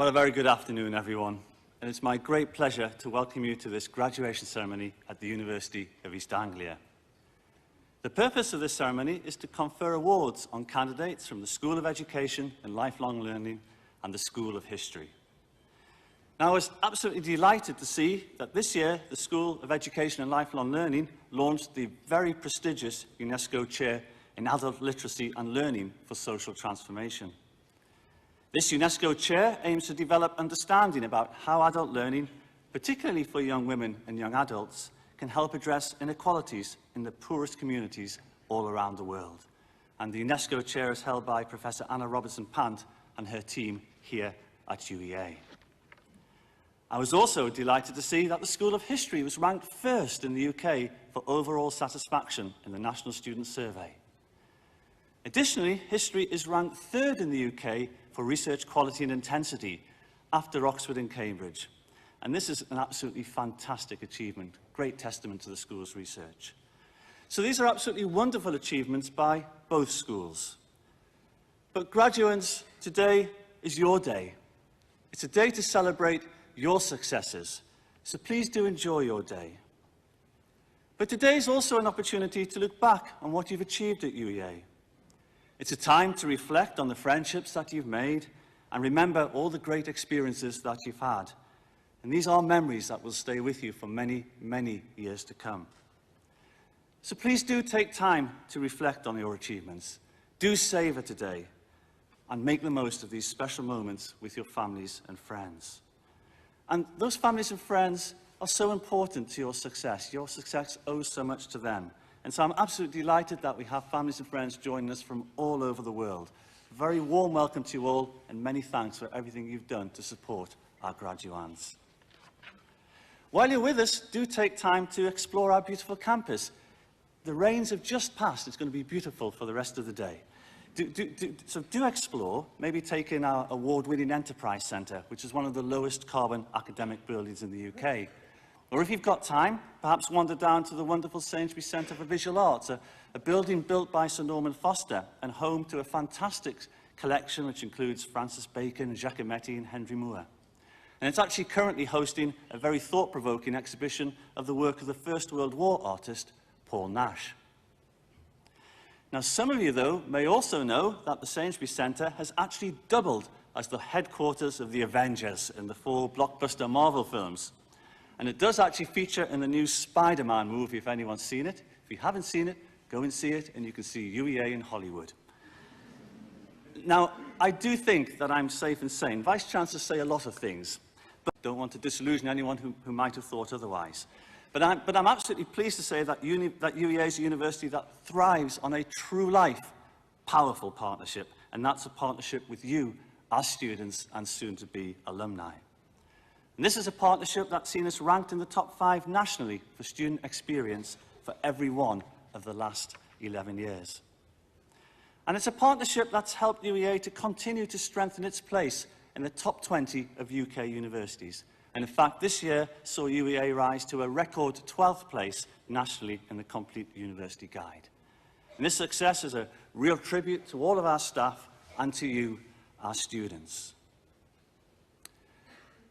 Well, a very good afternoon, everyone. And it's my great pleasure to welcome you to this graduation ceremony at the University of East Anglia. The purpose of this ceremony is to confer awards on candidates from the School of Education and Lifelong Learning and the School of History. Now, I was absolutely delighted to see that this year the School of Education and Lifelong Learning launched the very prestigious UNESCO Chair in Adult Literacy and Learning for Social Transformation. This UNESCO Chair aims to develop understanding about how adult learning, particularly for young women and young adults, can help address inequalities in the poorest communities all around the world. And the UNESCO Chair is held by Professor Anna Robertson-Pant and her team here at UEA. I was also delighted to see that the School of History was ranked first in the UK for overall satisfaction in the National Student Survey. Additionally, history is ranked third in the UK for research quality and intensity, after Oxford and Cambridge. And this is an absolutely fantastic achievement, great testament to the school's research. So these are absolutely wonderful achievements by both schools. But graduates, today is your day. It's a day to celebrate your successes, so please do enjoy your day. But today is also an opportunity to look back on what you've achieved at UEA. It's a time to reflect on the friendships that you've made and remember all the great experiences that you've had. And these are memories that will stay with you for many, many years to come. So please do take time to reflect on your achievements. Do savor today and make the most of these special moments with your families and friends. And those families and friends are so important to your success. Your success owes so much to them. And so I'm absolutely delighted that we have families and friends joining us from all over the world. A very warm welcome to you all, and many thanks for everything you've done to support our graduands. While you're with us, do take time to explore our beautiful campus. The rains have just passed. It's going to be beautiful for the rest of the day. So do explore, maybe take in our award-winning Enterprise Centre, which is one of the lowest carbon academic buildings in the UK. Or if you've got time, perhaps wander down to the wonderful Sainsbury Centre for Visual Arts, a building built by Sir Norman Foster and home to a fantastic collection which includes Francis Bacon, Giacometti and Henry Moore. And it's actually currently hosting a very thought-provoking exhibition of the work of the First World War artist, Paul Nash. Now, some of you, though, may also know that the Sainsbury Centre has actually doubled as the headquarters of the Avengers in the 4 blockbuster Marvel films. And it does actually feature in the new Spider-Man movie, if anyone's seen it. If you haven't seen it, go and see it, and you can see UEA in Hollywood. Now, I do think that I'm safe in saying Vice-Chancellors say a lot of things, but I don't want to disillusion anyone who might have thought otherwise. But I'm absolutely pleased to say that UEA is a university that thrives on a true-life, powerful partnership, and that's a partnership with you, our students and soon-to-be alumni. And this is a partnership that's seen us ranked in the top 5 nationally for student experience for every one of the last 11 years. And it's a partnership that's helped UEA to continue to strengthen its place in the top 20 of UK universities. And in fact, this year saw UEA rise to a record 12th place nationally in the Complete University Guide. And this success is a real tribute to all of our staff and to you, our students.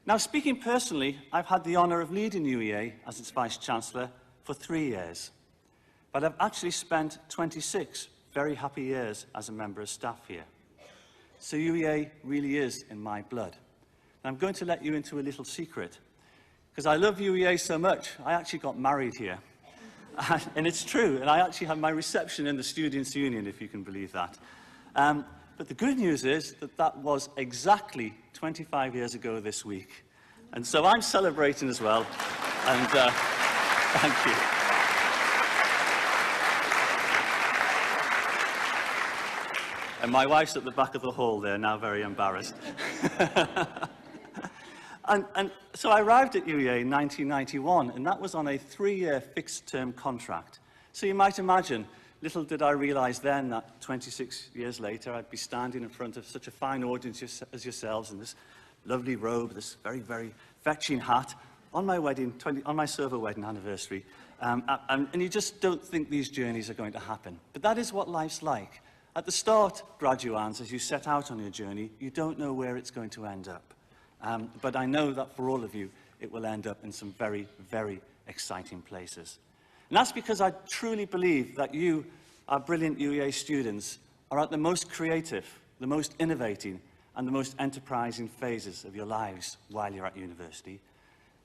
Now, speaking personally, I've had the honour of leading UEA as its Vice-Chancellor for 3 years. But I've actually spent 26 very happy years as a member of staff here. So UEA really is in my blood. And I'm going to let you into a little secret. Because I love UEA so much, I actually got married here. And it's true, and I actually had my reception in the Students' Union, if you can believe that. But the good news is that that was exactly 25 years ago this week. And so I'm celebrating as well. And thank you. And my wife's at the back of the hall there, now very embarrassed. and so I arrived at UEA in 1991, and that was on a 3-year fixed-term contract. So you might imagine, little did I realise then that 26 years later I'd be standing in front of such a fine audience as yourselves in this lovely robe, this very, very fetching hat, on my silver wedding anniversary. And you just don't think these journeys are going to happen. But that is what life's like. At the start, graduands, as you set out on your journey, you don't know where it's going to end up. but I know that for all of you, it will end up in some very, very exciting places. And that's because I truly believe that you, our brilliant UEA students, are at the most creative, the most innovating, and the most enterprising phases of your lives while you're at university.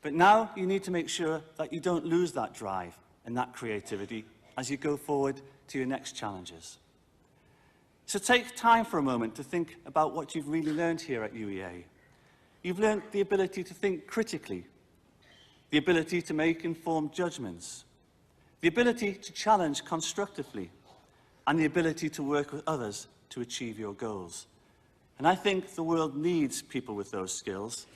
But now you need to make sure that you don't lose that drive and that creativity as you go forward to your next challenges. So take time for a moment to think about what you've really learned here at UEA. You've learned the ability to think critically, the ability to make informed judgments, the ability to challenge constructively, and the ability to work with others to achieve your goals. And I think the world needs people with those skills.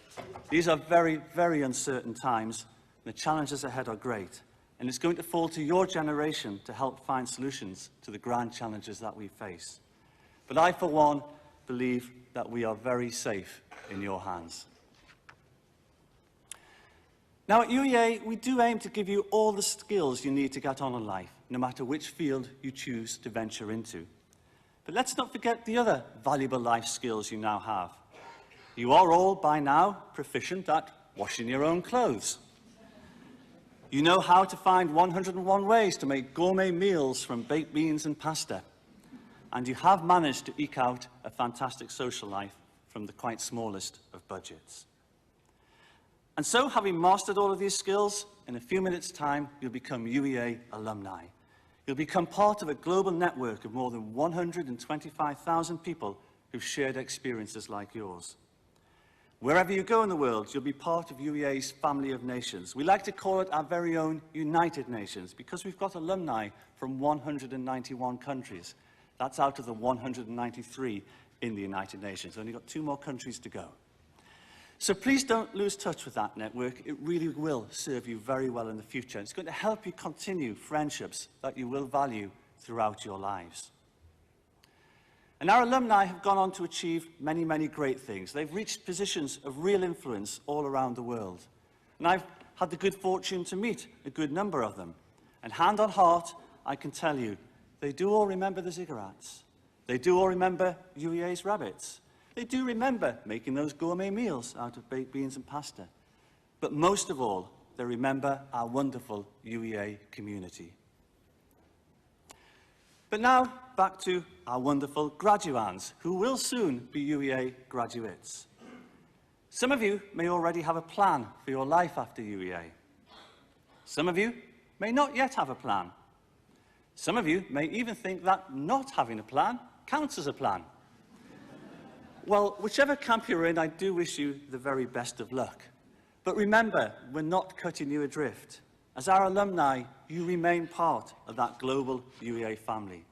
These are very, very uncertain times, and the challenges ahead are great. And it's going to fall to your generation to help find solutions to the grand challenges that we face. But I, for one, believe that we are very safe in your hands. Now, at UEA, we do aim to give you all the skills you need to get on in life, no matter which field you choose to venture into. But let's not forget the other valuable life skills you now have. You are all, by now, proficient at washing your own clothes. You know how to find 101 ways to make gourmet meals from baked beans and pasta. And you have managed to eke out a fantastic social life from the quite smallest of budgets. And so, having mastered all of these skills, in a few minutes' time, you'll become UEA alumni. You'll become part of a global network of more than 125,000 people who've shared experiences like yours. Wherever you go in the world, you'll be part of UEA's family of nations. We like to call it our very own United Nations because we've got alumni from 191 countries. That's out of the 193 in the United Nations. Only got 2 more countries to go. So please don't lose touch with that network. It really will serve you very well in the future. It's going to help you continue friendships that you will value throughout your lives. And our alumni have gone on to achieve many, many great things. They've reached positions of real influence all around the world. And I've had the good fortune to meet a good number of them. And hand on heart, I can tell you, they do all remember the ziggurats. They do all remember UEA's rabbits. They do remember making those gourmet meals out of baked beans and pasta. But most of all, they remember our wonderful UEA community. But now, back to our wonderful graduands, who will soon be UEA graduates. Some of you may already have a plan for your life after UEA. Some of you may not yet have a plan. Some of you may even think that not having a plan counts as a plan. Well, whichever camp you're in, I do wish you the very best of luck. But remember, we're not cutting you adrift. As our alumni, you remain part of that global UEA family.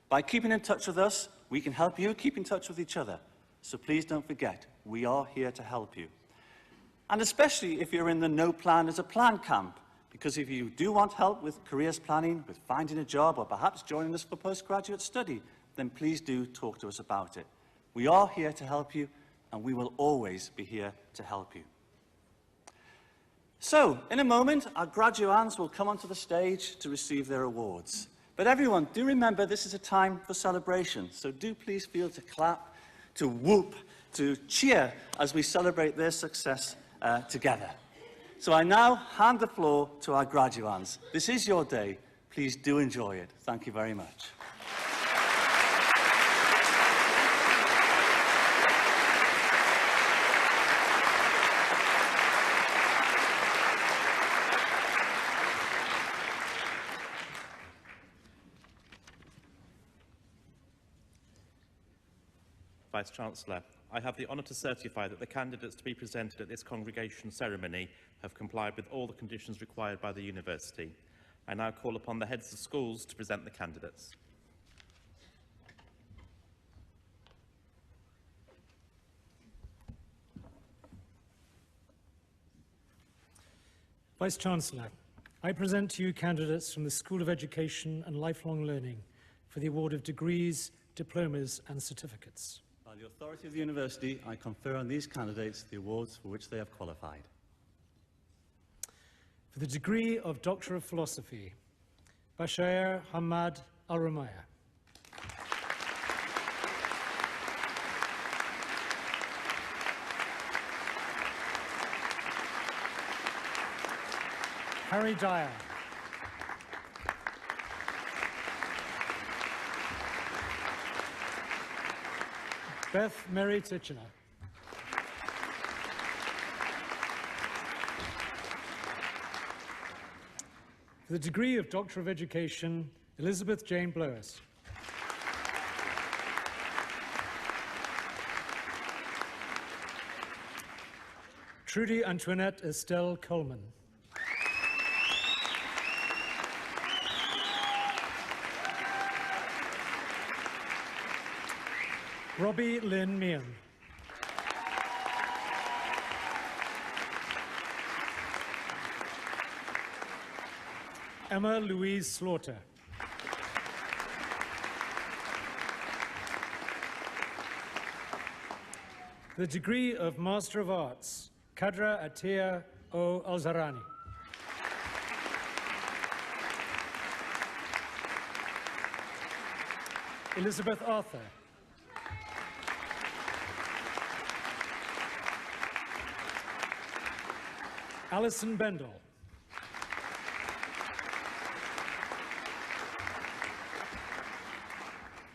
By keeping in touch with us, we can help you keep in touch with each other. So please don't forget, we are here to help you. And especially if you're in the No Plan is a Plan camp, because if you do want help with careers planning, with finding a job, or perhaps joining us for postgraduate study, then please do talk to us about it. We are here to help you, and we will always be here to help you. So, in a moment, our graduands will come onto the stage to receive their awards. But everyone, do remember this is a time for celebration, so do please feel to clap, to whoop, to cheer as we celebrate their success together. So I now hand the floor to our graduands. This is your day. Please do enjoy it. Thank you very much. Vice-Chancellor, I have the honour to certify that the candidates to be presented at this congregation ceremony have complied with all the conditions required by the University. I now call upon the heads of schools to present the candidates. Vice-Chancellor, I present to you candidates from the School of Education and Lifelong Learning for the award of degrees, diplomas and certificates. By the authority of the University, I confer on these candidates the awards for which they have qualified. For the degree of Doctor of Philosophy, Bashair Hamad Al-Ramaya. Harry Dyer. Beth Mary Titchener. For the degree of Doctor of Education, Elizabeth Jane Blowers. Trudy Antoinette Estelle Coleman. Robbie Lynn Meehan. Emma Louise Slaughter. The degree of Master of Arts, Kadra Atia O Alzarani. Elizabeth Arthur. Alison Bendel.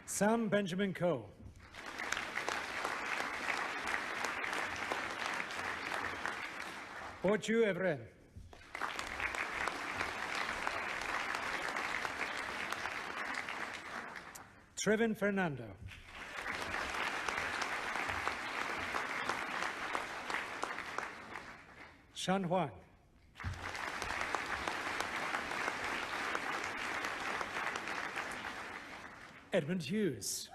Sam Benjamin Coe. Bochu Evren. Trevin Fernando. Shan Huang. Edmund Hughes.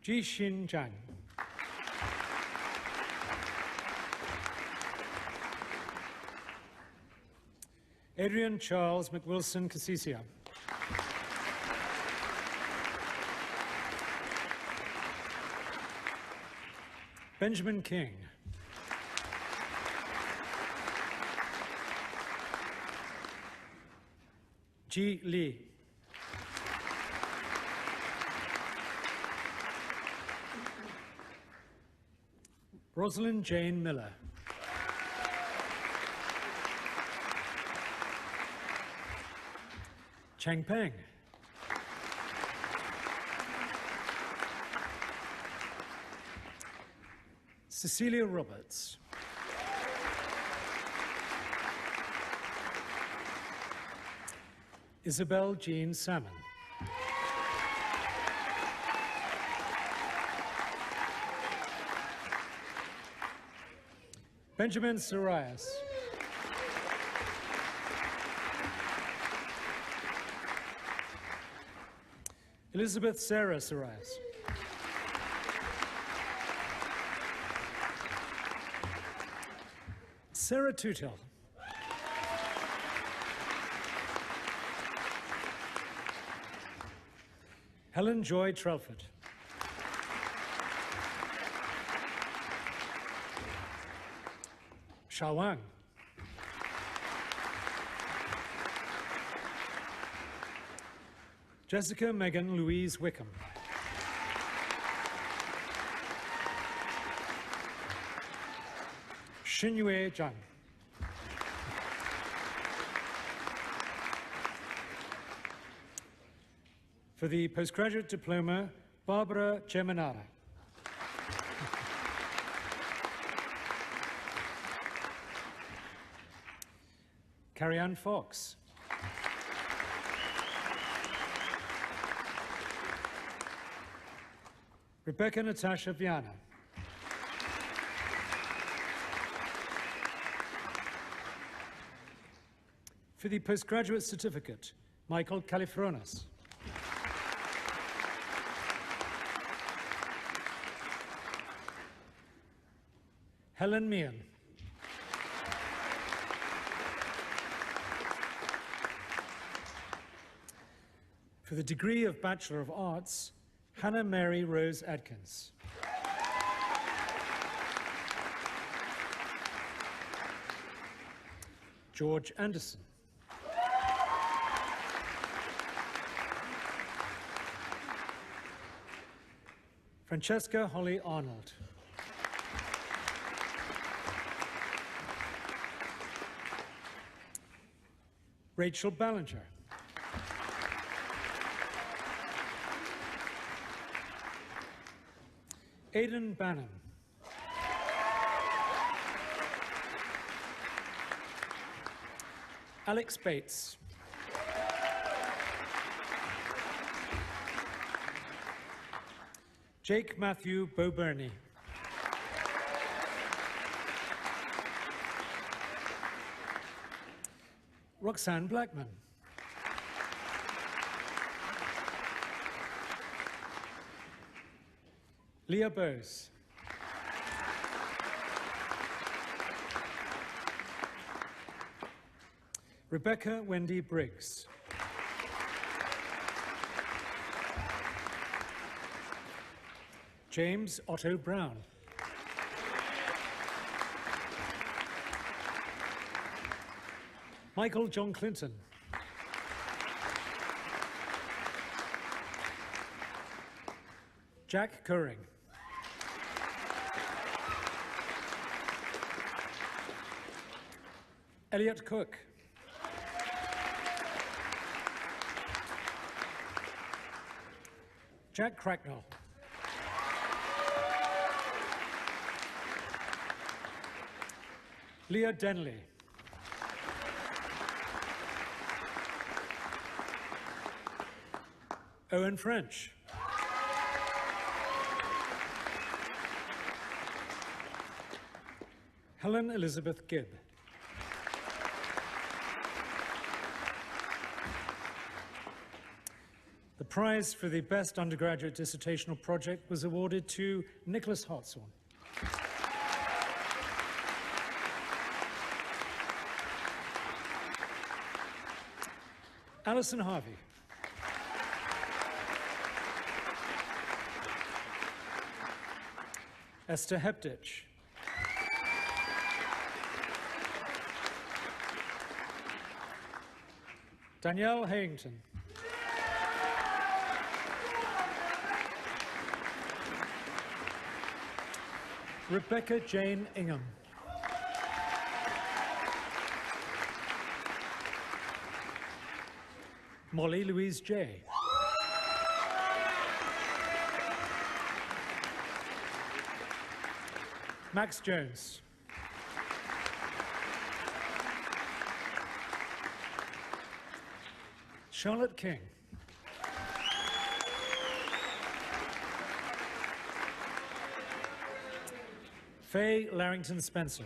Ji Xin Zhang. Adrian Charles McWilson Casisia. Benjamin King. Ji Li. Rosalind Jane Miller. Chang Peng. Cecilia Roberts. Isabel Jean Salmon. Benjamin Sarias. Elizabeth Sarah Sarias. Sarah Tutel. Helen Joy Trelford. Sha Wang. Jessica Megan Louise Wickham. Xinyue Zhang. For the postgraduate diploma, Barbara Geminara. Carrie-Anne Fox. Rebecca Natasha Viana. For the postgraduate certificate, Michael Califronas. Helen Meehan. For the degree of Bachelor of Arts, Hannah Mary Rose Adkins. George Anderson. Francesca Holly Arnold. Rachel Ballinger. Aidan Bannon. Alex Bates. Jake Matthew Boburney. Roxanne Blackman. Leah Bose. Rebecca Wendy Briggs. James Otto Brown. Michael John Clinton. Jack Curring. Elliot Cook. Jack Cracknell. Leah Denley. Owen French. Helen Elizabeth Gibb. The prize for the best undergraduate dissertational project was awarded to Nicholas Hartshorn. Alison Harvey. Esther Heptich. Danielle Hayington. Rebecca Jane Ingham. Molly Louise J. Max Jones. Charlotte King. Faye Larrington Spencer.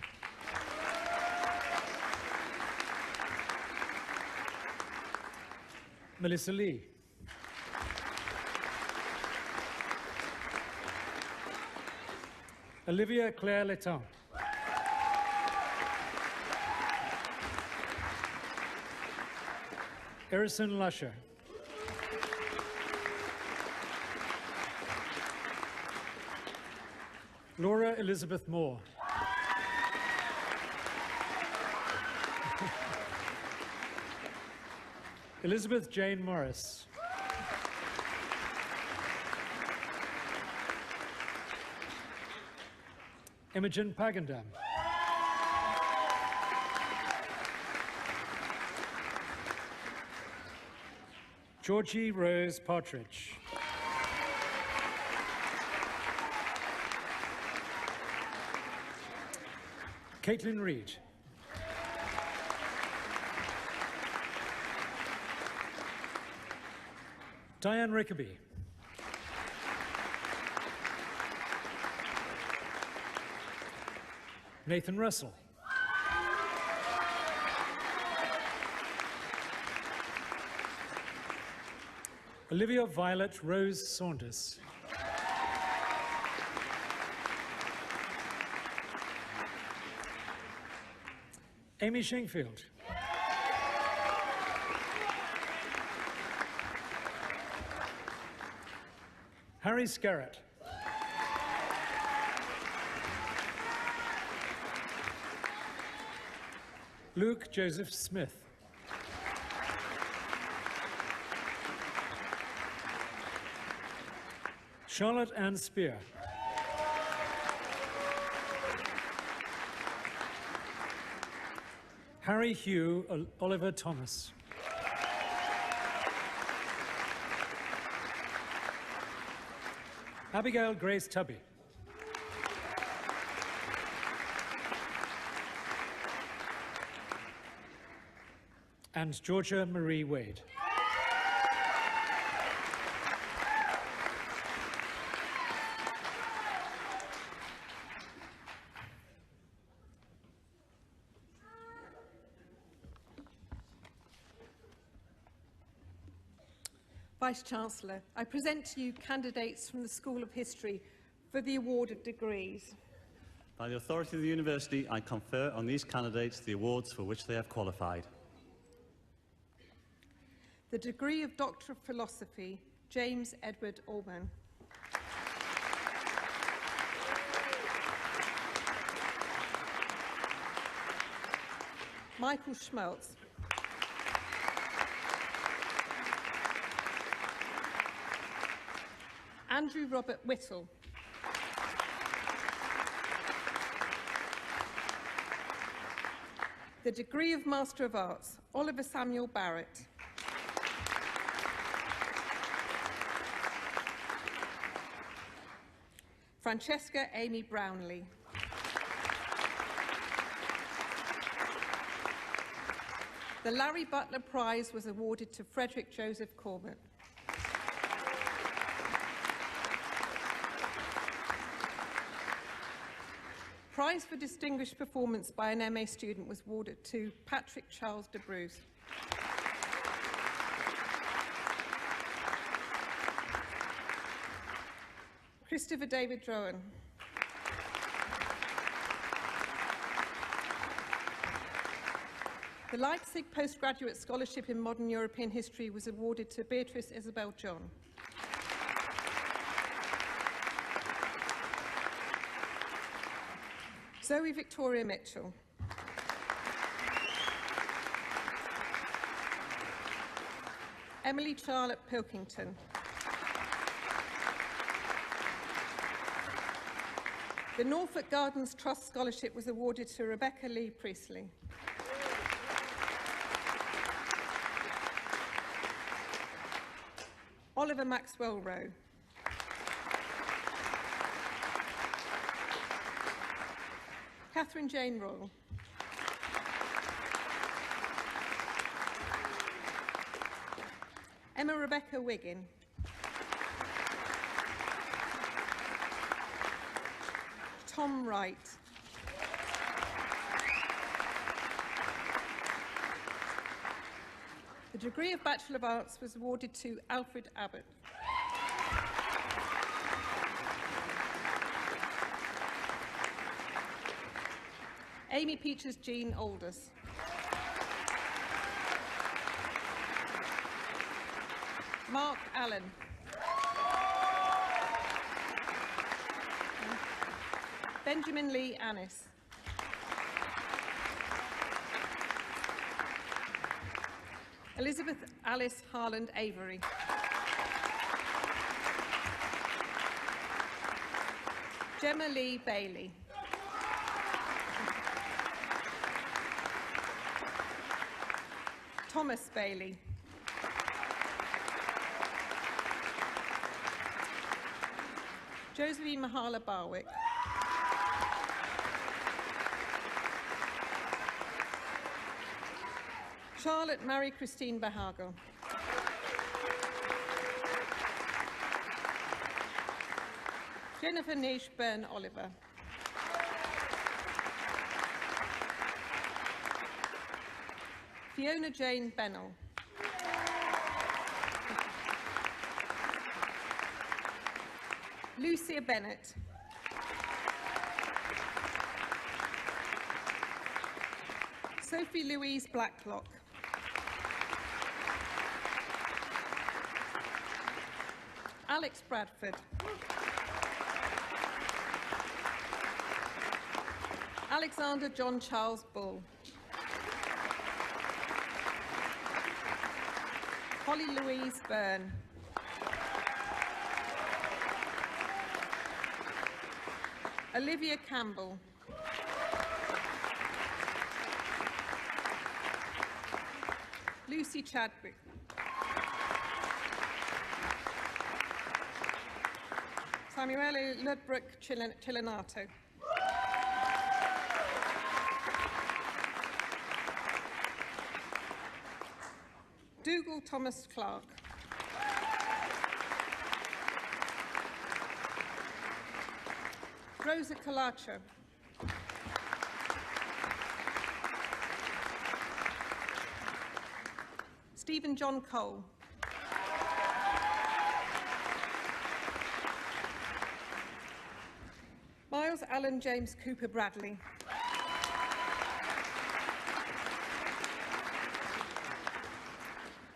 Melissa Lee. Olivia Claire Letang. Erison Lusher. Laura Elizabeth Moore. Elizabeth Jane Morris. Imogen Pagandam. Georgie Rose Partridge. Caitlin Reed. Diane Rickaby. Nathan Russell. Olivia Violet Rose Saunders. Amy Shingfield. Harry Scarrett. Luke Joseph Smith. Charlotte Ann Spear. Harry Hugh Oliver Thomas. Abigail Grace Tubby. And Georgia Marie Wade. Vice-Chancellor, I present to you candidates from the School of History for the award of degrees. By the authority of the University, I confer on these candidates the awards for which they have qualified. The degree of Doctor of Philosophy, James Edward Allman. Michael Schmeltz. Andrew Robert Whittle. The degree of Master of Arts, Oliver Samuel Barrett. Francesca Amy Brownlee. The Larry Butler Prize was awarded to Frederick Joseph Corbett. Prize for Distinguished Performance by an MA student was awarded to Patrick Charles de Bruce. Christopher David Drowan. The Leipzig Postgraduate Scholarship in Modern European History was awarded to Beatrice Isabel John. Zoe Victoria Mitchell. Emily Charlotte Pilkington. The Norfolk Gardens Trust Scholarship was awarded to Rebecca Lee Priestley. Oliver Maxwell Rowe. Catherine Jane Royal. Emma Rebecca Wiggin. Tom Wright. The degree of Bachelor of Arts was awarded to Alfred Abbott. Amy Peaches Jean Aldous. Mark Allen. Benjamin Lee Annis. Elizabeth Alice Harland Avery. Gemma Lee Bailey. Thomas Bailey. Josephine Mahala Barwick. Charlotte Mary Christine Bahagel. Jennifer Nish Byrne Oliver. Fiona Jane Bennell. Lucia Bennett. Sophie Louise Blacklock. Alex Bradford. Alexander John Charles Bull. Holly Louise Byrne. Olivia Campbell. Lucy Chadwick. Samuele Ludbrook Cilanato. Dougal Thomas Clark. Rosa Colacho. Stephen John Cole. Miles Allen James Cooper Bradley.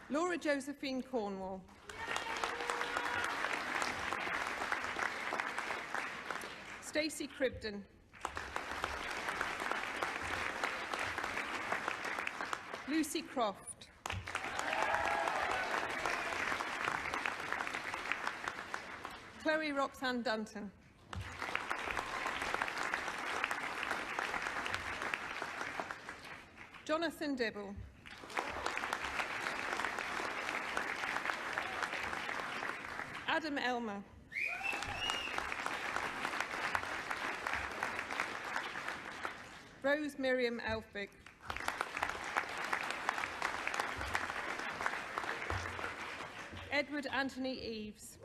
Laura Josephine Cornwall. Stacey Cribden. Lucy Croft. Chloe Roxanne Dunton. Jonathan Dibble. Adam Elmer. Rose Miriam Elphick. Edward Anthony Eves.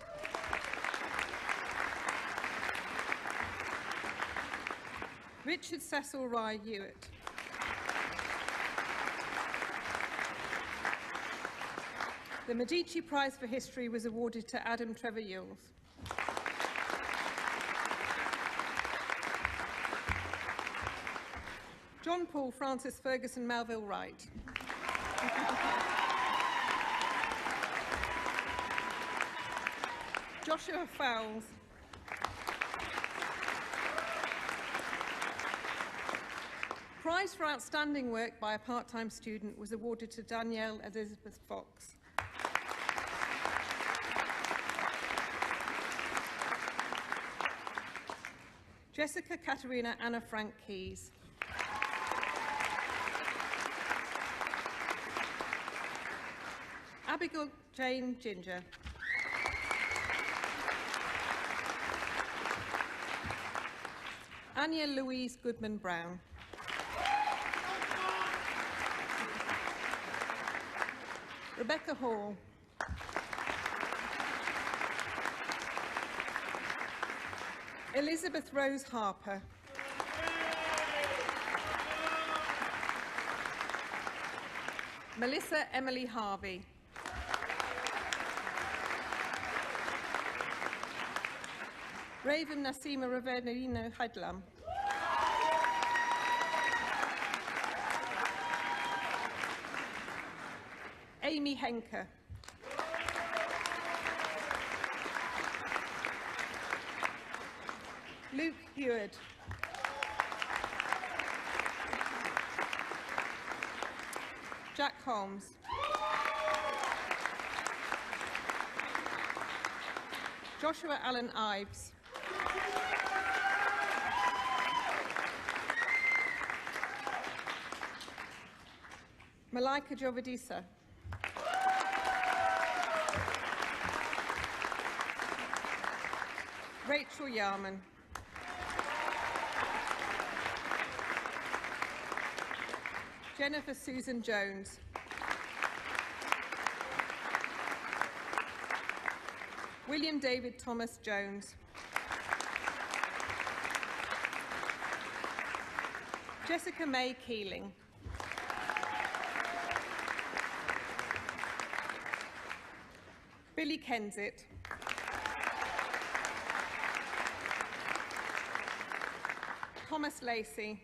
Richard Cecil Rye Hewitt. The Medici Prize for History was awarded to Adam Trevor Yules. John Paul Francis Ferguson Melville Wright. Joshua Fowles. Prize for outstanding work by a part-time student was awarded to Danielle Elizabeth Fox. Jessica Katerina Anna Frank Keyes. Abigail Jane Ginger. Anya Louise Goodman Brown. Rebecca Hall. Elizabeth Rose Harper. Melissa Emily Harvey. Raven Nasima Ravenino Hadlam. Amy Henker. Luke Heward. Jack Holmes. Joshua Allen Ives. Malika Jovadisa. Rachel Yarman. Jennifer Susan Jones. William David Thomas Jones. Jessica May Keeling. Billy Kensett. Thomas Lacey.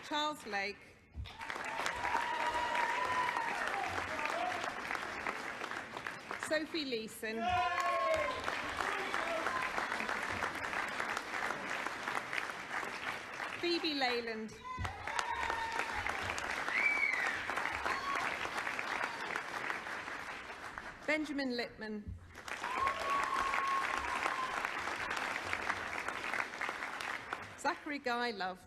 Charles Lake. Sophie Leeson. Phoebe Leyland. Benjamin Littman. Zachary Guy Love.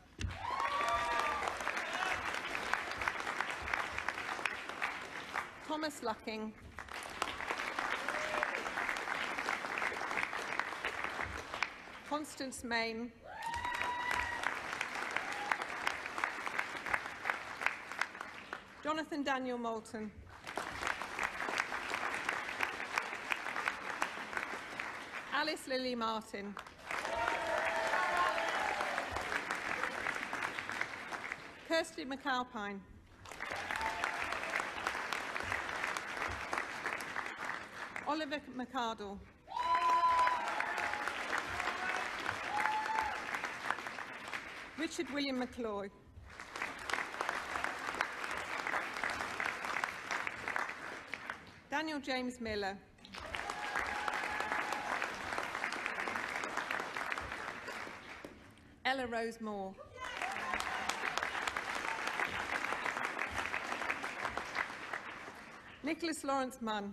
Thomas Lucking. Constance Main, Jonathan Daniel Moulton, Alice Lily Martin, Kirsty McAlpine, Oliver McArdle, Richard William McCloy, Daniel James Miller, Ella Rose Moore, Nicholas Lawrence Munn,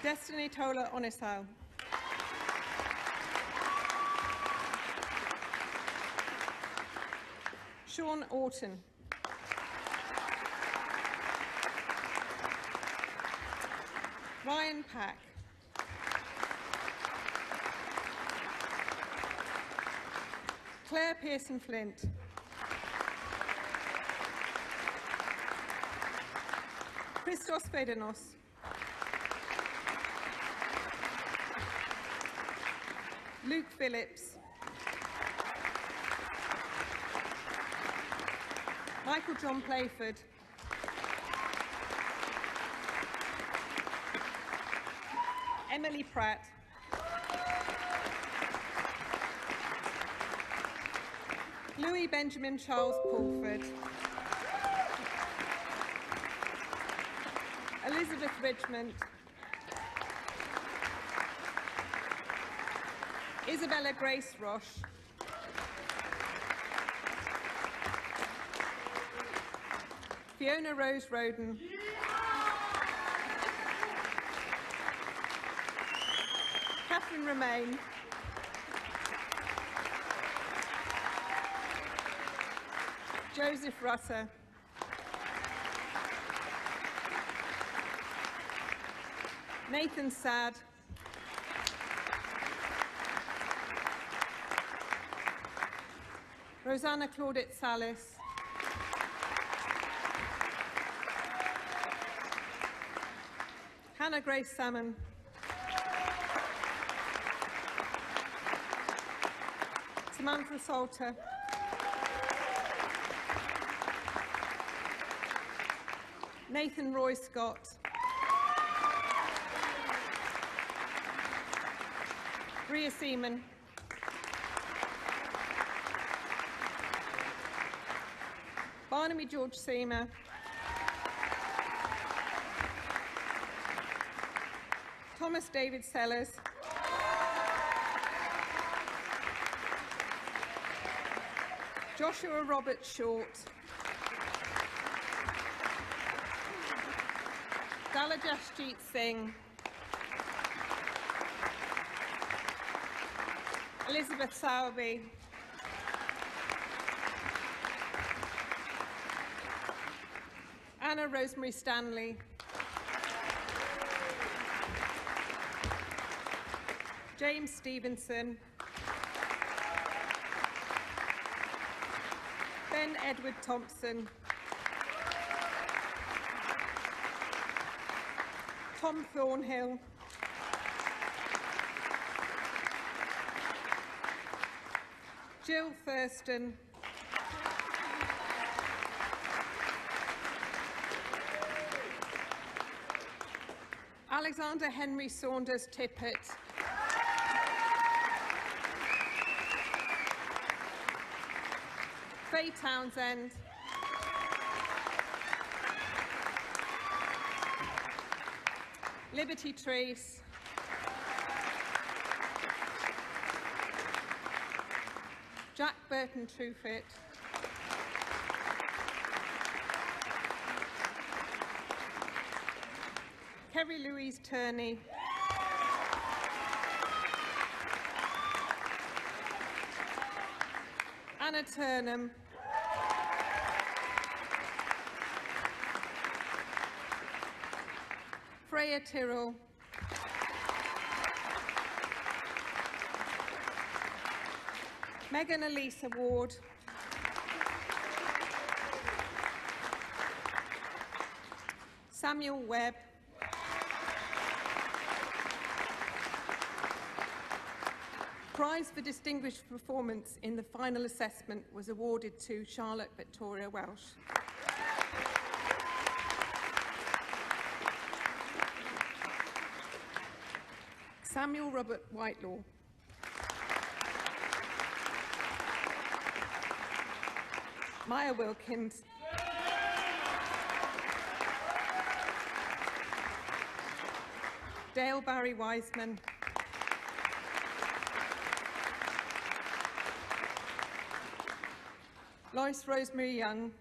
Destiny Tola Onisal, Sean Orton, Ryan Pack, Claire Pearson Flint, Christos Fedenos, Luke Phillips, Michael John Playford, Emily Pratt, Louis Benjamin Charles Pulford, Elizabeth Richmond, Isabella Grace Roche, Fiona Rose Roden, Catherine Romain, Joseph Rutter, Nathan Sad, Rosanna Claudette Salis, Hannah Grace Salmon, Samantha Salter, Nathan Roy Scott, Ria Seaman, Barnaby George Seamer, Thomas David Sellers, Joshua Robert Short, Dalajashjeet Singh, Elizabeth Sowerby, Anna Rosemary Stanley, James Stevenson, Ben Edward Thompson, Tom Thornhill, Jill Thurston, Alexander Henry Saunders Tippett, Faye Townsend, Liberty Treese, Jack Burton Truefitt, Kerry Louise Turney, Anna Turnham, Freya Tyrrell, Megan Elise Award. Samuel Webb. Prize for distinguished performance in the final assessment was awarded to Charlotte Victoria Welsh. Samuel Robert Whitelaw. Maya Wilkins. Dale Barry Wiseman. Lois Rosemary Young.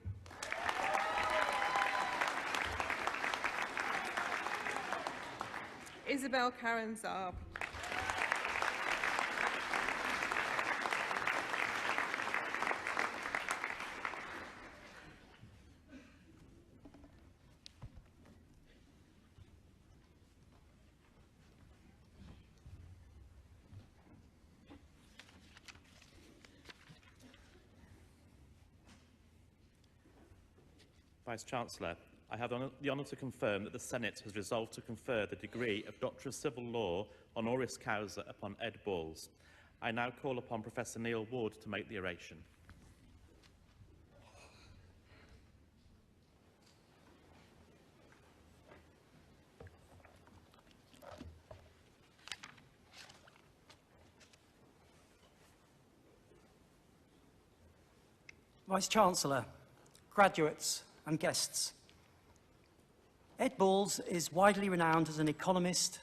Isabel Karen Zaab. Vice-Chancellor, I have the honour to confirm that the Senate has resolved to confer the degree of Doctor of Civil Law honoris causa upon Ed Balls. I now call upon Professor Neil Ward to make the oration. Vice-Chancellor, graduates and guests. Ed Balls is widely renowned as an economist,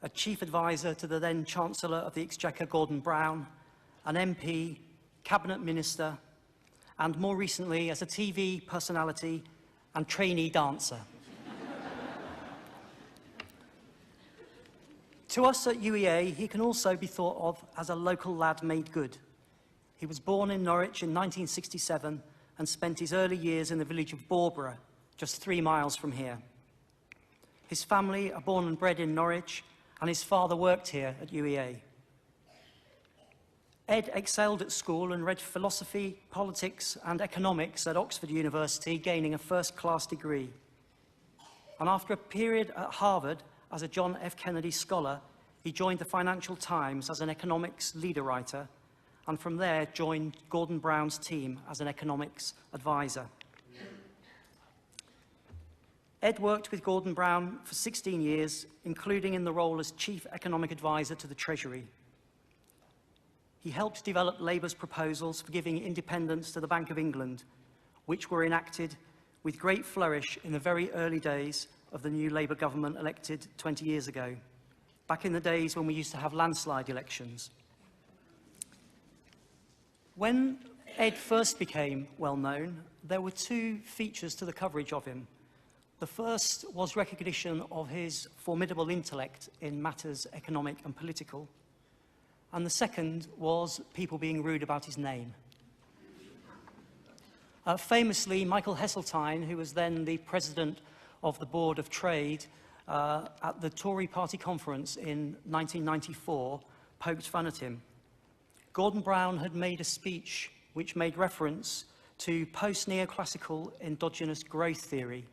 a chief advisor to the then Chancellor of the Exchequer, Gordon Brown, an MP, cabinet minister, and more recently as a TV personality and trainee dancer. To us at UEA, he can also be thought of as a local lad made good. He was born in Norwich in 1967 and spent his early years in the village of Barborough, just 3 miles from here. His family are born and bred in Norwich, and his father worked here at UEA. Ed excelled at school and read philosophy, politics and economics at Oxford University, gaining a first-class degree. And after a period at Harvard as a John F. Kennedy scholar, he joined the Financial Times as an economics leader writer, and from there joined Gordon Brown's team as an economics advisor. Ed worked with Gordon Brown for 16 years, including in the role as Chief Economic Advisor to the Treasury. He helped develop Labour's proposals for giving independence to the Bank of England, which were enacted with great flourish in the very early days of the new Labour government elected 20 years ago, back in the days when we used to have landslide elections. When Ed first became well known, there were 2 features to the coverage of him. The first was recognition of his formidable intellect in matters economic and political, and the second was people being rude about his name. Famously, Michael Heseltine, who was then the president of the Board of Trade at the Tory party conference in 1994, poked fun at him. Gordon Brown had made a speech which made reference to post-neoclassical endogenous growth theory.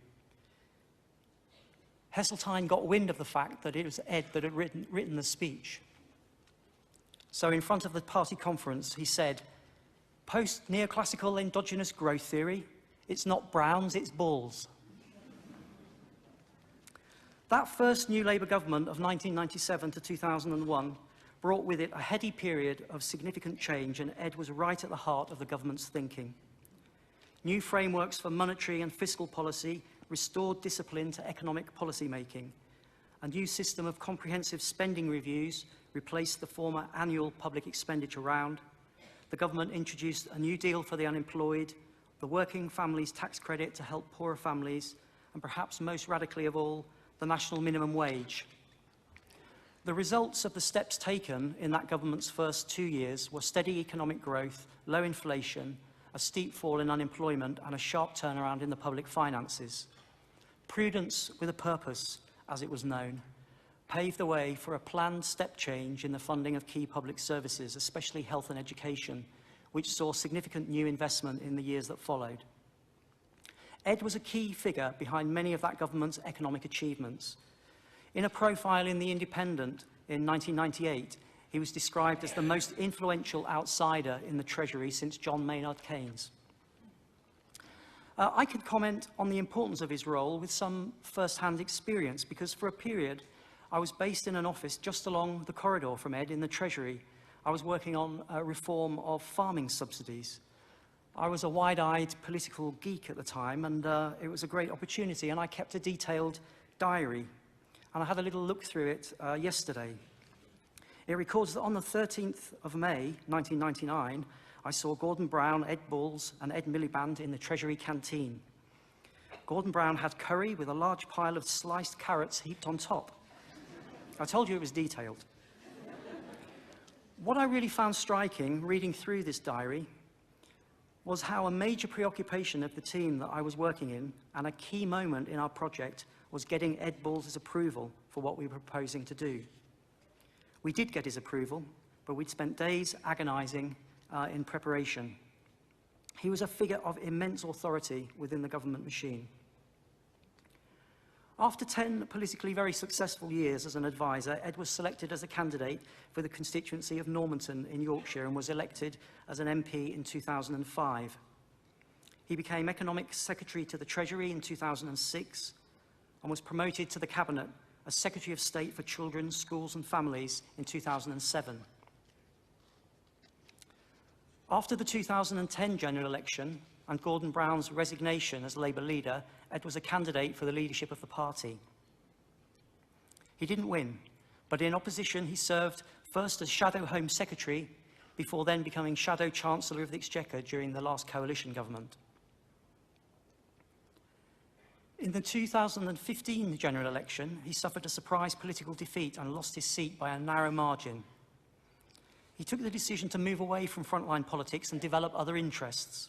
Heseltine got wind of the fact that it was Ed that had written the speech. So in front of the party conference, he said, "Post-neoclassical endogenous growth theory, it's not Brown's, it's Balls." That first new Labour government of 1997 to 2001 brought with it a heady period of significant change, and Ed was right at the heart of the government's thinking. New frameworks for monetary and fiscal policy restored discipline to economic policy making. A new system of comprehensive spending reviews replaced the former annual public expenditure round. The government introduced a new deal for the unemployed, the working families tax credit to help poorer families, and perhaps most radically of all, the national minimum wage. The results of the steps taken in that government's first 2 years were steady economic growth, low inflation, a steep fall in unemployment, and a sharp turnaround in the public finances. Prudence with a purpose, as it was known. paved the way for a planned step change in the funding of key public services, especially health and education, which saw significant new investment in the years that followed. Ed was a key figure behind many of that government's economic achievements. In a profile in The Independent in 1998, he was described as the most influential outsider in the Treasury since John Maynard Keynes. I could comment on the importance of his role with some first-hand experience, because for a period I was based in an office just along the corridor from Ed in the Treasury. I was working on a reform of farming subsidies. I was a wide-eyed political geek at the time, and it was a great opportunity, and I kept a detailed diary. And I had a little look through it yesterday. It records that on the 13th of May, 1999, I saw Gordon Brown, Ed Balls, and Ed Miliband in the Treasury canteen. Gordon Brown had curry with a large pile of sliced carrots heaped on top. I told you it was detailed. What I really found striking, reading through this diary, was how a major preoccupation of the team that I was working in, and a key moment in our project, was getting Ed Balls' approval for what we were proposing to do. We did get his approval, but we'd spent days agonizing in preparation. He was a figure of immense authority within the government machine. After 10 politically very successful years as an advisor, Ed was selected as a candidate for the constituency of Normanton in Yorkshire and was elected as an MP in 2005. He became Economic Secretary to the Treasury in 2006 and was promoted to the Cabinet as Secretary of State for Children, Schools and Families in 2007. After the 2010 general election and Gordon Brown's resignation as Labour leader, Ed was a candidate for the leadership of the party. He didn't win, but in opposition he served first as Shadow Home Secretary before then becoming Shadow Chancellor of the Exchequer during the last coalition government. In the 2015 general election, he suffered a surprise political defeat and lost his seat by a narrow margin. He took the decision to move away from frontline politics and develop other interests.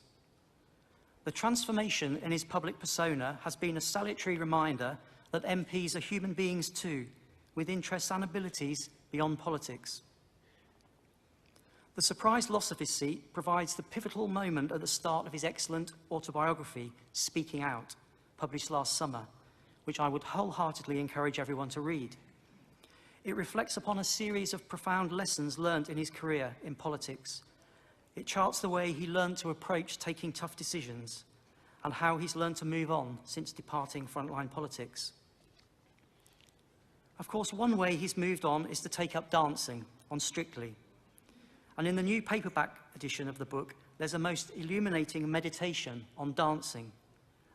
The transformation in his public persona has been a salutary reminder that MPs are human beings too, with interests and abilities beyond politics. The surprise loss of his seat provides the pivotal moment at the start of his excellent autobiography, Speaking Out, published last summer, which I would wholeheartedly encourage everyone to read. It reflects upon a series of profound lessons learned in his career in politics. It charts the way he learned to approach taking tough decisions and how he's learned to move on since departing frontline politics. Of course, one way he's moved on is to take up dancing on Strictly. And in the new paperback edition of the book, there's a most illuminating meditation on dancing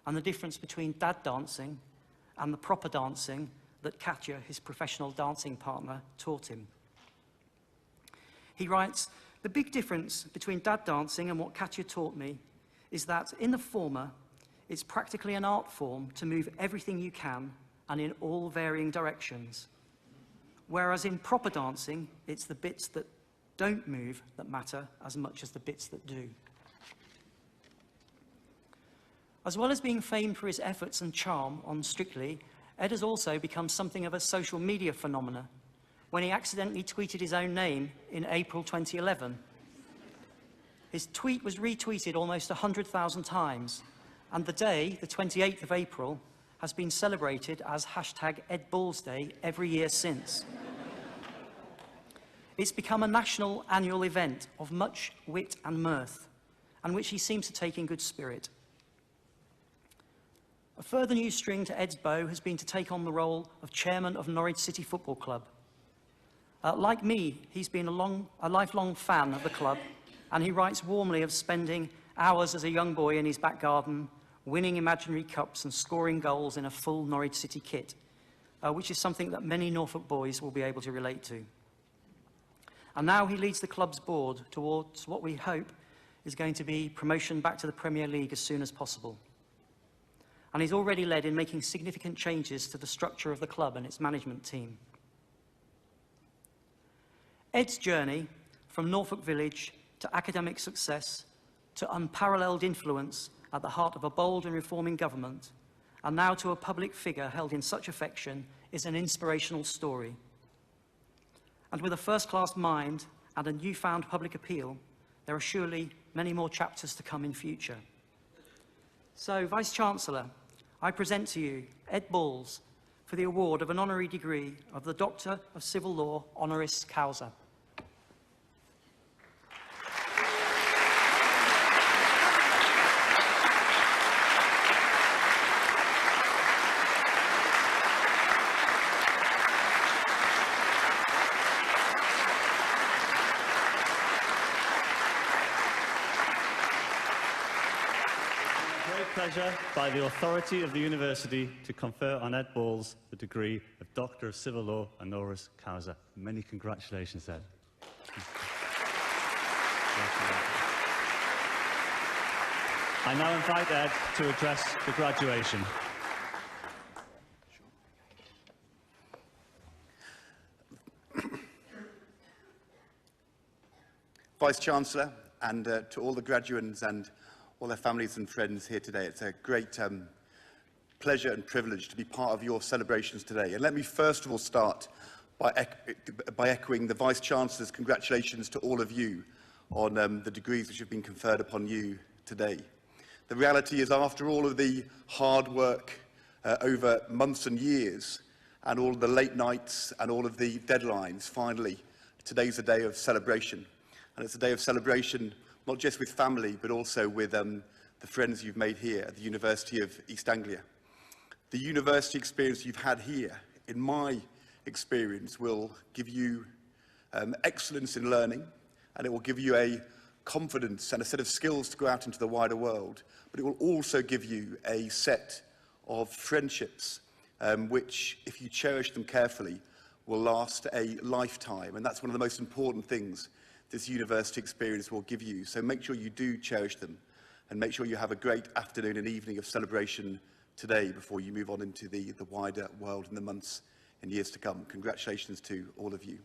and the difference between dad dancing and the proper dancing that Katja, his professional dancing partner, taught him. He writes, "The big difference between dad dancing and what Katja taught me is that in the former, it's practically an art form to move everything you can and in all varying directions. Whereas in proper dancing, it's the bits that don't move that matter as much as the bits that do." As well as being famed for his efforts and charm on Strictly, Ed has also become something of a social media phenomenon when he accidentally tweeted his own name in April 2011. His tweet was retweeted almost 100,000 times, and the day, the 28th of April, has been celebrated as #EdBallsDay every year since. It's become a national annual event of much wit and mirth, and which he seems to take in good spirit. A further new string to Ed's bow has been to take on the role of chairman of Norwich City Football Club. Like me, he's been a lifelong fan of the club, and he writes warmly of spending hours as a young boy in his back garden, winning imaginary cups and scoring goals in a full Norwich City kit, which is something that many Norfolk boys will be able to relate to. And now he leads the club's board towards what we hope is going to be promotion back to the Premier League as soon as possible. And he's already led in making significant changes to the structure of the club and its management team. Ed's journey from Norfolk Village to academic success to unparalleled influence at the heart of a bold and reforming government and now to a public figure held in such affection, is an inspirational story. And with a first-class mind and a newfound public appeal, there are surely many more chapters to come in future. So, Vice-Chancellor, I present to you Ed Balls for the award of an honorary degree of the Doctor of Civil Law honoris causa. Pleasure by the authority of the university to confer on Ed Balls the degree of Doctor of Civil Law honoris causa. Many congratulations, Ed. I now invite Ed to address the graduation. Vice-Chancellor, and to all the graduates and all their families and friends here today. It's a great pleasure and privilege to be part of your celebrations today. And let me first of all start by echoing the Vice-Chancellor's congratulations to all of you on the degrees which have been conferred upon you today. The reality is, after all of the hard work over months and years, and all of the late nights and all of the deadlines, finally, today's a day of celebration. And it's a day of celebration not just with family, but also with the friends you've made here at the University of East Anglia. The university experience you've had here, in my experience, will give you excellence in learning, and it will give you a confidence and a set of skills to go out into the wider world, but it will also give you a set of friendships which, if you cherish them carefully, will last a lifetime. And that's one of the most important things this university experience will give you. So make sure you do cherish them, and make sure you have a great afternoon and evening of celebration today before you move on into the wider world in the months and years to come. Congratulations to all of you.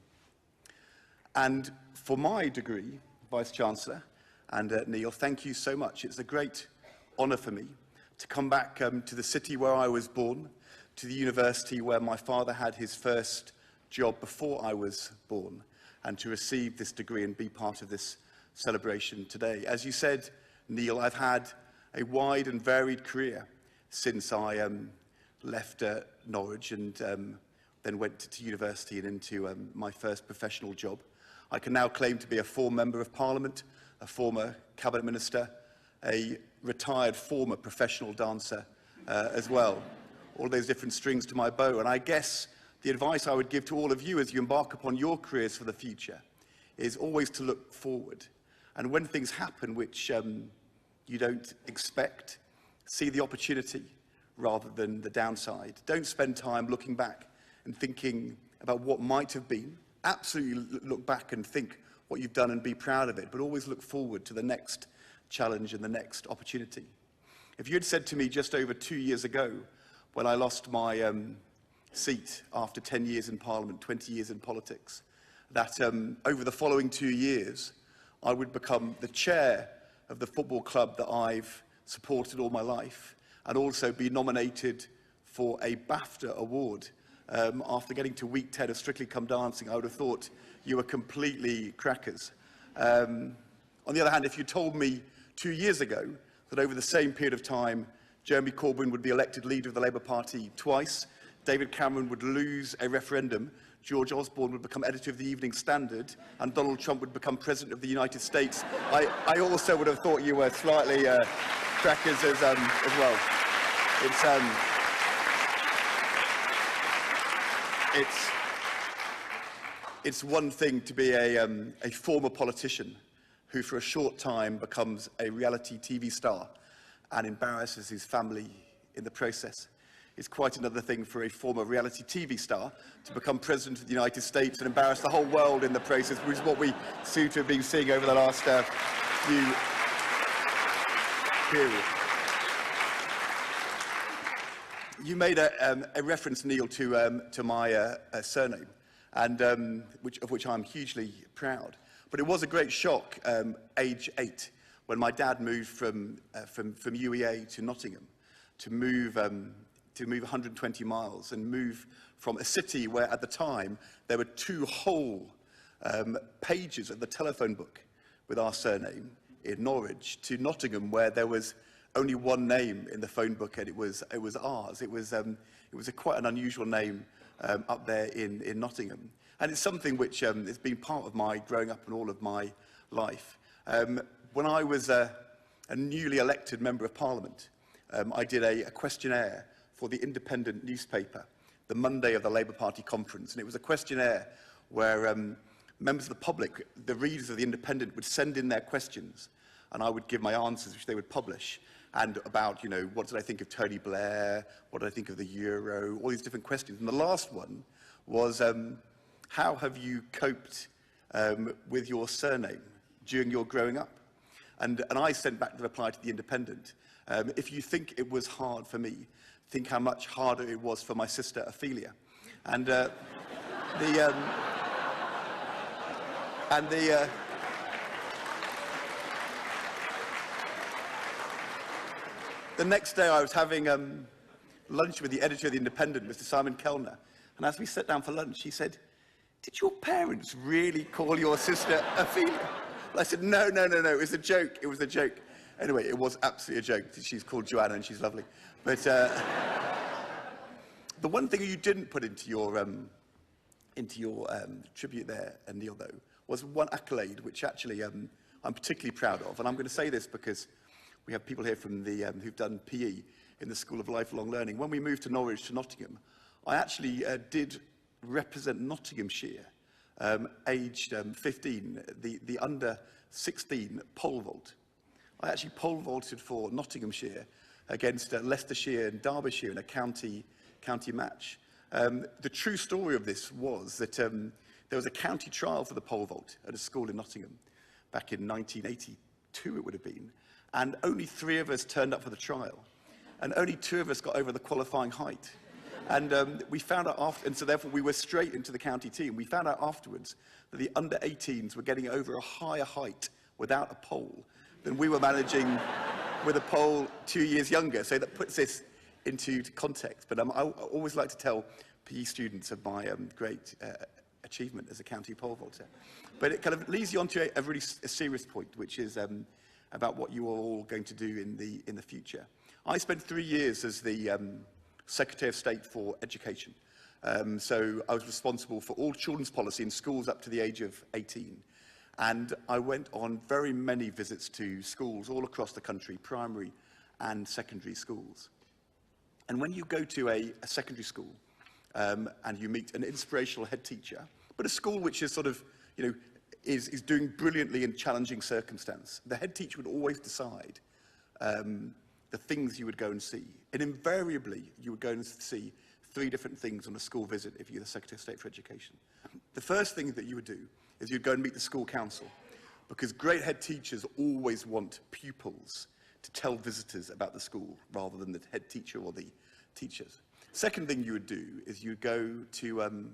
And for my degree, Vice-Chancellor, and Neil, thank you so much. It's a great honour for me to come back to the city where I was born, to the university where my father had his first job before I was born, and to receive this degree and be part of this celebration today. As you said, Neil, I've had a wide and varied career since I left Norwich and then went to university and into my first professional job. I can now claim to be a former Member of Parliament, a former Cabinet Minister, a retired former professional dancer as well. All those different strings to my bow. And I guess the advice I would give to all of you as you embark upon your careers for the future is always to look forward. And when things happen which you don't expect, see the opportunity rather than the downside. Don't spend time looking back and thinking about what might have been. Absolutely look back and think what you've done and be proud of it, but always look forward to the next challenge and the next opportunity. If you had said to me just over 2 years ago, when I lost my seat after 10 years in Parliament, 20 years in politics, that over the following 2 years, I would become the chair of the football club that I've supported all my life, and also be nominated for a BAFTA award. After getting to week 10 of Strictly Come Dancing, I would have thought you were completely crackers. On the other hand, if you told me 2 years ago that over the same period of time, Jeremy Corbyn would be elected leader of the Labour Party twice, David Cameron would lose a referendum, George Osborne would become editor of the Evening Standard, and Donald Trump would become president of the United States, I also would have thought you were slightly crackers as well. It's one thing to be a former politician who for a short time becomes a reality TV star and embarrasses his family in the process. It's quite another thing for a former reality TV star to become President of the United States and embarrass the whole world in the process, which is what we seem to have been seeing over the last few periods. You made a reference, Neil, to my surname, and of which I'm hugely proud. But it was a great shock, age 8, when my dad moved from UEA to Nottingham, to move 120 miles and move from a city where at the time there were 2 whole pages of the telephone book with our surname in Norwich to Nottingham, where there was only one name in the phone book, and it was ours. It was quite an unusual name up there in Nottingham, and it's something which has been part of my growing up and all of my life. When I was a newly elected Member of Parliament, I did a questionnaire for the Independent newspaper, the Monday of the Labour Party conference, and it was a questionnaire where members of the public, the readers of the Independent, would send in their questions, and I would give my answers, which they would publish, and about, you know, what did I think of Tony Blair, what did I think of the Euro, all these different questions. And the last one was, how have you coped with your surname during your growing up? And I sent back the reply to the Independent. If you think it was hard for me, think how much harder it was for my sister Ophelia. And the next day I was having lunch with the editor of the Independent, Mr. Simon Kellner, and as we sat down for lunch, he said, "Did your parents really call your sister Ophelia?" And I said, no, it was a joke, it was a joke. Anyway, it was absolutely a joke. She's called Joanna and she's lovely. But the one thing you didn't put into your tribute there, Neil, though, was one accolade, which actually I'm particularly proud of. And I'm going to say this because we have people here from the who've done PE in the School of Lifelong Learning. When we moved to Norwich to Nottingham, I actually did represent Nottinghamshire, aged 15, the under 16 pole vault. I actually pole vaulted for Nottinghamshire against Leicestershire and Derbyshire in a county match. The true story of this was that there was a county trial for the pole vault at a school in Nottingham back in 1982, it would have been. And only 3 of us turned up for the trial. And only 2 of us got over the qualifying height. And we found out after, and so therefore we were straight into the county team. We found out afterwards that the under 18s were getting over a higher height without a pole than we were managing with a pole 2 years younger. So that puts this into context. But I always like to tell PE students of my great achievement as a county pole vaulter. But it kind of leads you on to a really serious point, which is about what you are all going to do in the future. I spent 3 years as the Secretary of State for Education. So I was responsible for all children's policy in schools up to the age of 18. And I went on very many visits to schools all across the country, primary and secondary schools. And when you go to a secondary school and you meet an inspirational head teacher, but a school which is sort of, you know, is doing brilliantly in challenging circumstance, the head teacher would always decide the things you would go and see. And invariably, you would go and see 3 different things on a school visit if you're the Secretary of State for Education. The first thing that you would do is you'd go and meet the school council, because great head teachers always want pupils to tell visitors about the school rather than the head teacher or the teachers. Second thing you would do is you'd go to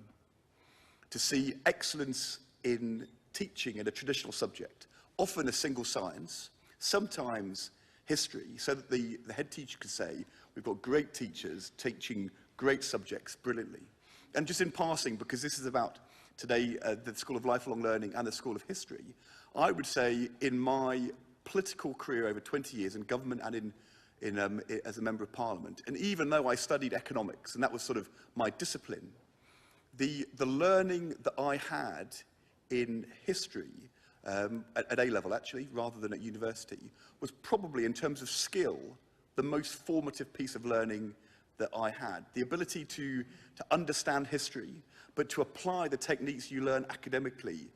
see excellence in teaching in a traditional subject, often a single science, sometimes history, so that the head teacher could say, we've got great teachers teaching great subjects brilliantly. And just in passing, because this is about today the School of Lifelong Learning and the School of History, I would say in my political career over 20 years in government and as a Member of Parliament, and even though I studied economics, and that was sort of my discipline, the learning that I had in history, at A-level actually, rather than at university, was probably, in terms of skill, the most formative piece of learning that I had. The ability to understand history, but to apply the techniques you learn academically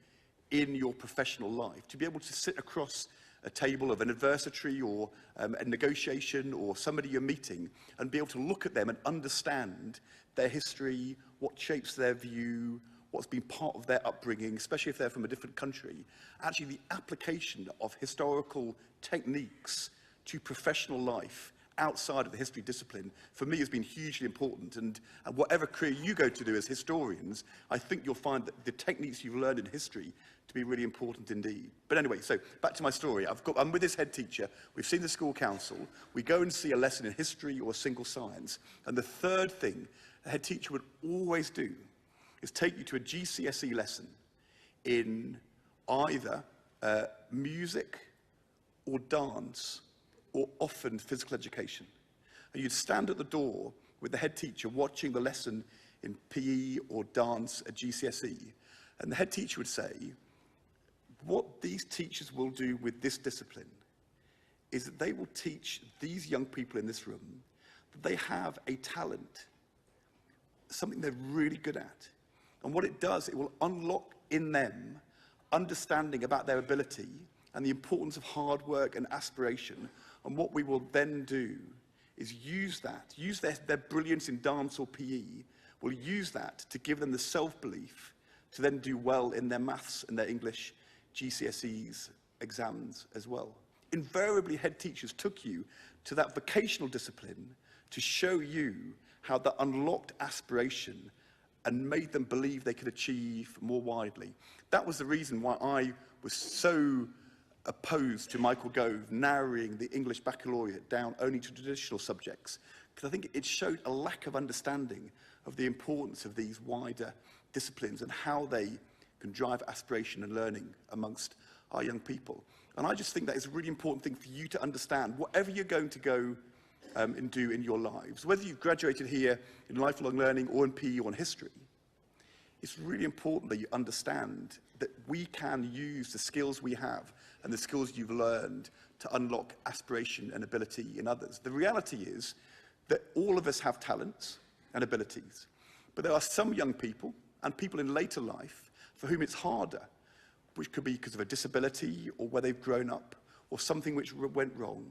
in your professional life, to be able to sit across a table of an adversary or a negotiation or somebody you're meeting and be able to look at them and understand their history, what shapes their view, what's been part of their upbringing, especially if they're from a different country. Actually, the application of historical techniques to professional life outside of the history discipline, for me has been hugely important. And whatever career you go to do as historians, I think you'll find that the techniques you've learned in history to be really important indeed. But anyway, so back to my story. I'm with this head teacher. We've seen the school council. We go and see a lesson in history or a single science. And the third thing the head teacher would always do is take you to a GCSE lesson in either music or dance, or often physical education. And you'd stand at the door with the head teacher watching the lesson in PE or dance at GCSE, and the head teacher would say, what these teachers will do with this discipline is that they will teach these young people in this room that they have a talent, something they're really good at. And what it does, it will unlock in them understanding about their ability and the importance of hard work and aspiration. And what we will then do is use their brilliance in dance or PE, we'll use that to give them the self-belief to then do well in their maths and their English GCSEs exams as well. Invariably, head teachers took you to that vocational discipline to show you how that unlocked aspiration and made them believe they could achieve more widely. That was the reason why I was so opposed to Michael Gove narrowing the English baccalaureate down only to traditional subjects, because I think it showed a lack of understanding of the importance of these wider disciplines and how they can drive aspiration and learning amongst our young people. And I just think that is a really important thing for you to understand, whatever you're going to go and do in your lives, whether you've graduated here in lifelong learning or in PE or in history. It's really important that you understand that we can use the skills we have and the skills you've learned to unlock aspiration and ability in others. The reality is that all of us have talents and abilities, but there are some young people and people in later life for whom it's harder, which could be because of a disability or where they've grown up or something which went wrong.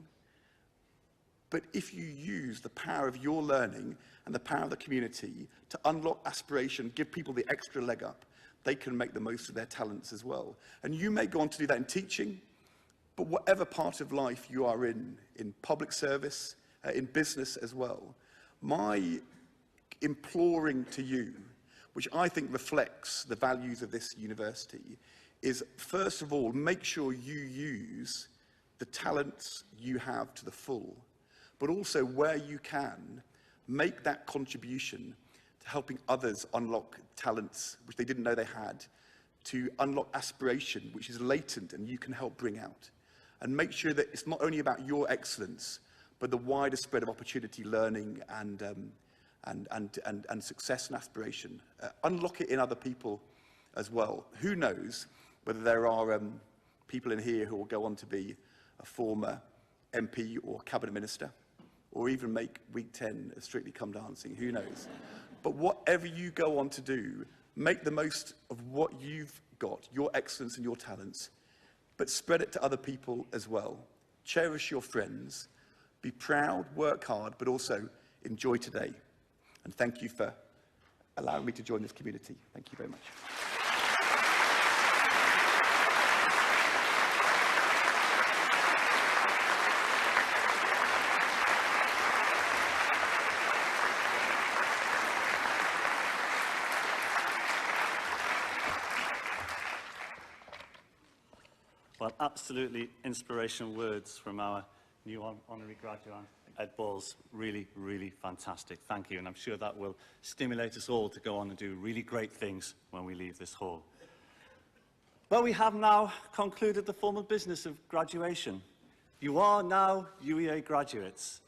But if you use the power of your learning and the power of the community to unlock aspiration, give people the extra leg up, they can make the most of their talents as well. And you may go on to do that in teaching, but whatever part of life you are in public service, in business as well, my imploring to you, which I think reflects the values of this university, is first of all, make sure you use the talents you have to the full, but also where you can, make that contribution to helping others unlock talents which they didn't know they had, to unlock aspiration which is latent and you can help bring out. And make sure that it's not only about your excellence, but the wider spread of opportunity, learning and success and aspiration. Unlock it in other people as well. Who knows whether there are people in here who will go on to be a former MP or cabinet minister, or even make week 10 of Strictly Come Dancing, who knows. But whatever you go on to do, make the most of what you've got, your excellence and your talents, but spread it to other people as well. Cherish your friends, be proud, work hard, but also enjoy today. And thank you for allowing me to join this community. Thank you very much. Well, absolutely inspirational words from our new honorary graduate, Ed Balls. Really, really fantastic. Thank you. And I'm sure that will stimulate us all to go on and do really great things when we leave this hall. Well, we have now concluded the formal business of graduation. You are now UEA graduates,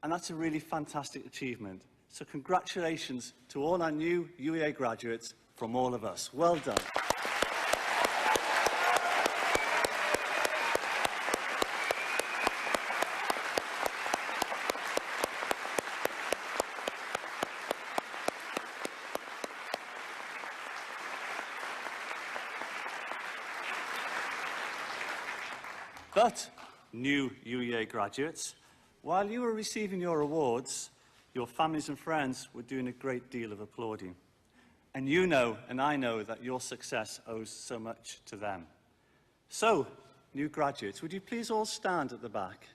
and that's a really fantastic achievement. So congratulations to all our new UEA graduates from all of us. Well done. But, new UEA graduates, while you were receiving your awards, your families and friends were doing a great deal of applauding. And you know, and I know, that your success owes so much to them. So, new graduates, would you please all stand at the back?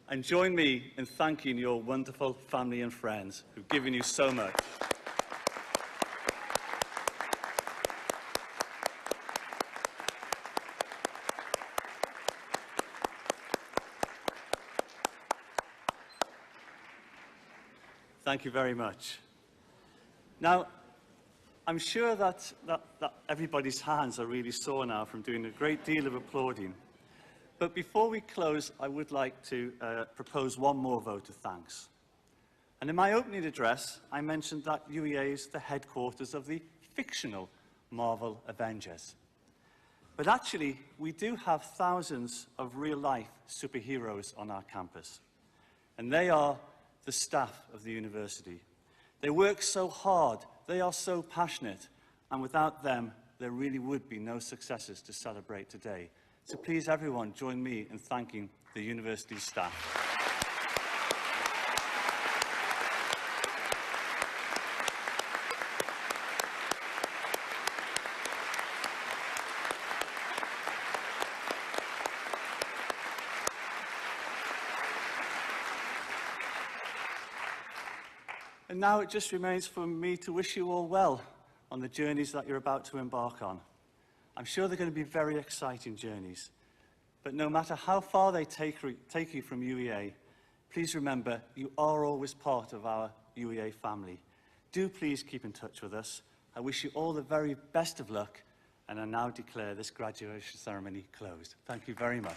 And join me in thanking your wonderful family and friends who've given you so much. Thank you very much. Now, I'm sure that everybody's hands are really sore now from doing a great deal of applauding. But before we close, I would like to propose one more vote of thanks. And in my opening address, I mentioned that UEA is the headquarters of the fictional Marvel Avengers. But actually, we do have thousands of real-life superheroes on our campus. And they are the staff of the university. They work so hard, they are so passionate, and without them, there really would be no successes to celebrate today. So please, everyone, join me in thanking the university staff. And now it just remains for me to wish you all well on the journeys that you're about to embark on. I'm sure they're going to be very exciting journeys. But no matter how far they take you from UEA, please remember you are always part of our UEA family. Do please keep in touch with us. I wish you all the very best of luck, and I now declare this graduation ceremony closed. Thank you very much.